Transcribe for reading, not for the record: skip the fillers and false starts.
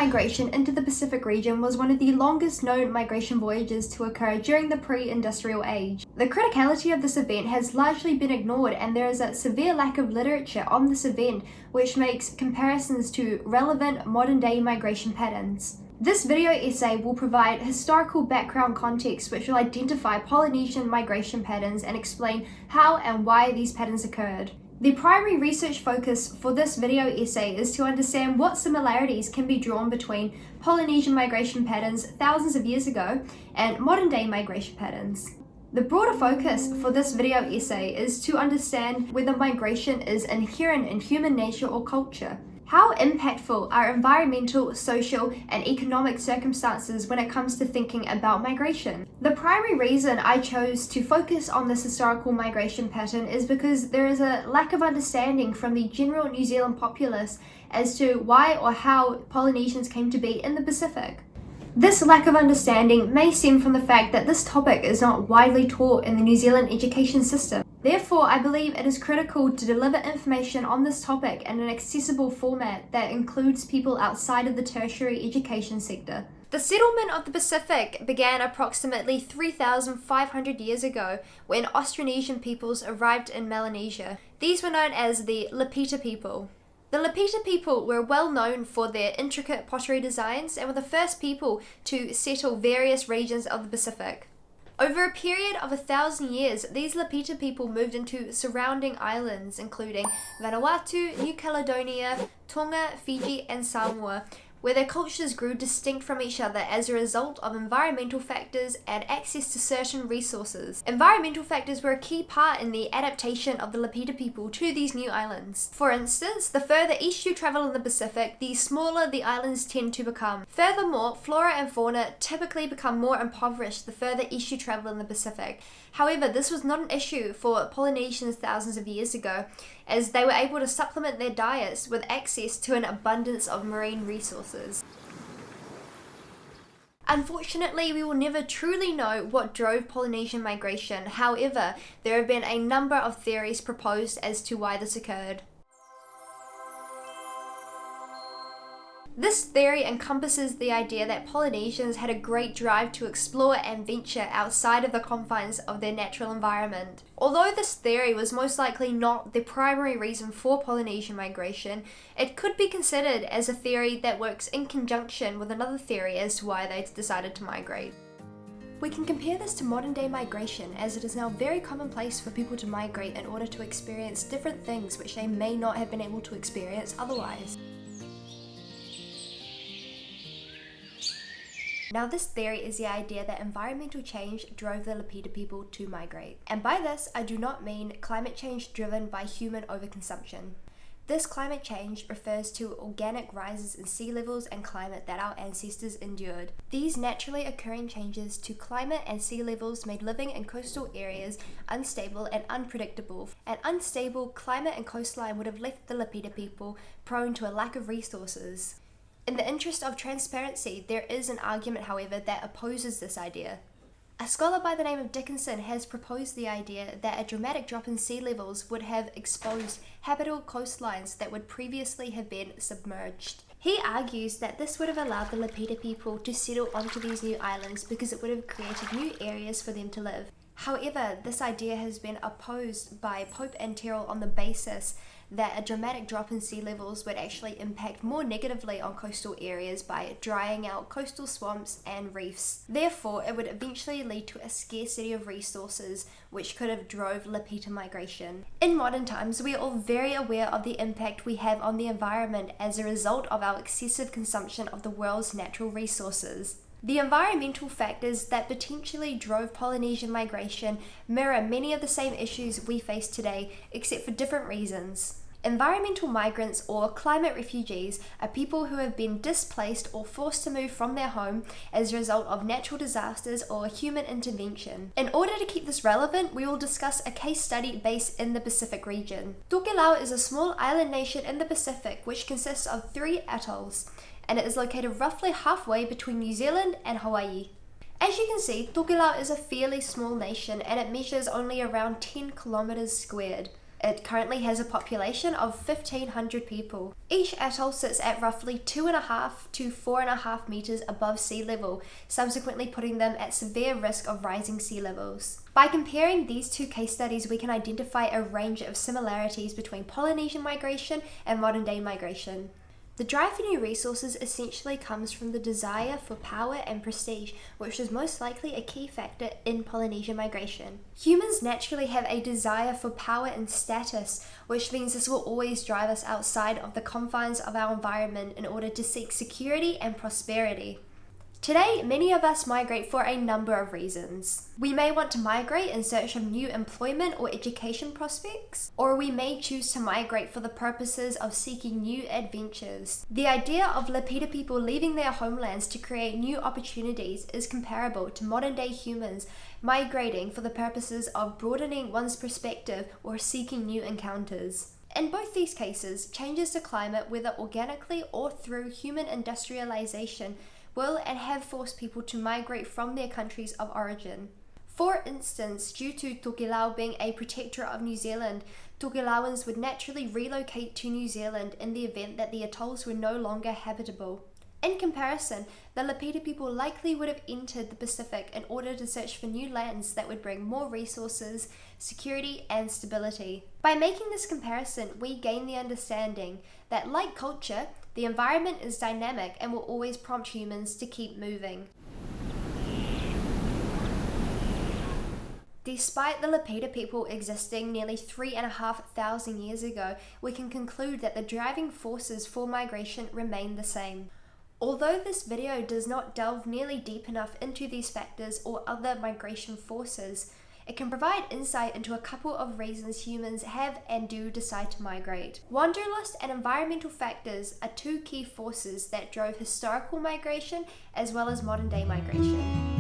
migration into the Pacific region was one of the longest known migration voyages to occur during the pre-industrial age. The criticality of this event has largely been ignored, and there is a severe lack of literature on this event, which makes comparisons to relevant modern-day migration patterns. This video essay will provide historical background context which will identify Polynesian migration patterns and explain how and why these patterns occurred. The primary research focus for this video essay is to understand what similarities can be drawn between Polynesian migration patterns thousands of years ago and modern-day migration patterns. The broader focus for this video essay is to understand whether migration is inherent in human nature or culture. How impactful are environmental, social, and economic circumstances when it comes to thinking about migration? The primary reason I chose to focus on this historical migration pattern is because there is a lack of understanding from the general New Zealand populace as to why or how Polynesians came to be in the Pacific. This lack of understanding may stem from the fact that this topic is not widely taught in the New Zealand education system. Therefore, I believe it is critical to deliver information on this topic in an accessible format that includes people outside of the tertiary education sector. The settlement of the Pacific began approximately 3,500 years ago when Austronesian peoples arrived in Melanesia. These were known as the Lapita people. The Lapita people were well known for their intricate pottery designs and were the first people to settle various regions of the Pacific. Over a period of 1,000 years, these Lapita people moved into surrounding islands including Vanuatu, New Caledonia, Tonga, Fiji, and Samoa, where their cultures grew distinct from each other as a result of environmental factors and access to certain resources. Environmental factors were a key part in the adaptation of the Lapita people to these new islands. For instance, the further east you travel in the Pacific, the smaller the islands tend to become. Furthermore, flora and fauna typically become more impoverished the further east you travel in the Pacific. However, this was not an issue for Polynesians thousands of years ago, as they were able to supplement their diets with access to an abundance of marine resources. Unfortunately, we will never truly know what drove Polynesian migration. However, there have been a number of theories proposed as to why this occurred. This theory encompasses the idea that Polynesians had a great drive to explore and venture outside of the confines of their natural environment. Although this theory was most likely not the primary reason for Polynesian migration, it could be considered as a theory that works in conjunction with another theory as to why they decided to migrate. We can compare this to modern-day migration, as it is now very commonplace for people to migrate in order to experience different things which they may not have been able to experience otherwise. Now, this theory is the idea that environmental change drove the Lapita people to migrate. And by this, I do not mean climate change driven by human overconsumption. This climate change refers to organic rises in sea levels and climate that our ancestors endured. These naturally occurring changes to climate and sea levels made living in coastal areas unstable and unpredictable. An unstable climate and coastline would have left the Lapita people prone to a lack of resources. In the interest of transparency, there is an argument, however, that opposes this idea. A scholar by the name of Dickinson has proposed the idea that a dramatic drop in sea levels would have exposed habitable coastlines that would previously have been submerged. He argues that this would have allowed the Lapita people to settle onto these new islands because it would have created new areas for them to live. However, this idea has been opposed by Pope and Terrell on the basis that a dramatic drop in sea levels would actually impact more negatively on coastal areas by drying out coastal swamps and reefs. Therefore, it would eventually lead to a scarcity of resources, which could have drove Lapita migration. In modern times, we are all very aware of the impact we have on the environment as a result of our excessive consumption of the world's natural resources. The environmental factors that potentially drove Polynesian migration mirror many of the same issues we face today, except for different reasons. Environmental migrants, or climate refugees, are people who have been displaced or forced to move from their home as a result of natural disasters or human intervention. In order to keep this relevant, we will discuss a case study based in the Pacific region. Tokelau is a small island nation in the Pacific which consists of 3 atolls, and it is located roughly halfway between New Zealand and Hawaii. As you can see, Tokelau is a fairly small nation and it measures only around 10 kilometers squared. It currently has a population of 1,500 people. Each atoll sits at roughly 2.5 to 4.5 meters above sea level, subsequently putting them at severe risk of rising sea levels. By comparing these two case studies, we can identify a range of similarities between Polynesian migration and modern-day migration. The drive for new resources essentially comes from the desire for power and prestige, which is most likely a key factor in Polynesian migration. Humans naturally have a desire for power and status, which means this will always drive us outside of the confines of our environment in order to seek security and prosperity. Today, many of us migrate for a number of reasons. We may want to migrate in search of new employment or education prospects, or we may choose to migrate for the purposes of seeking new adventures. The idea of Lapita people leaving their homelands to create new opportunities is comparable to modern-day humans migrating for the purposes of broadening one's perspective or seeking new encounters. In both these cases, changes to climate, whether organically or through human industrialization, will and have forced people to migrate from their countries of origin. For instance, due to Tokelau being a protectorate of New Zealand, Tokelauans would naturally relocate to New Zealand in the event that the atolls were no longer habitable. In comparison, the Lapita people likely would have entered the Pacific in order to search for new lands that would bring more resources, security, and stability. By making this comparison, we gain the understanding that, like culture, the environment is dynamic and will always prompt humans to keep moving. Despite the Lapita people existing nearly 3,500 years ago, we can conclude that the driving forces for migration remain the same. Although this video does not delve nearly deep enough into these factors or other migration forces, it can provide insight into a couple of reasons humans have and do decide to migrate. Wanderlust and environmental factors are two key forces that drove historical migration as well as modern-day migration.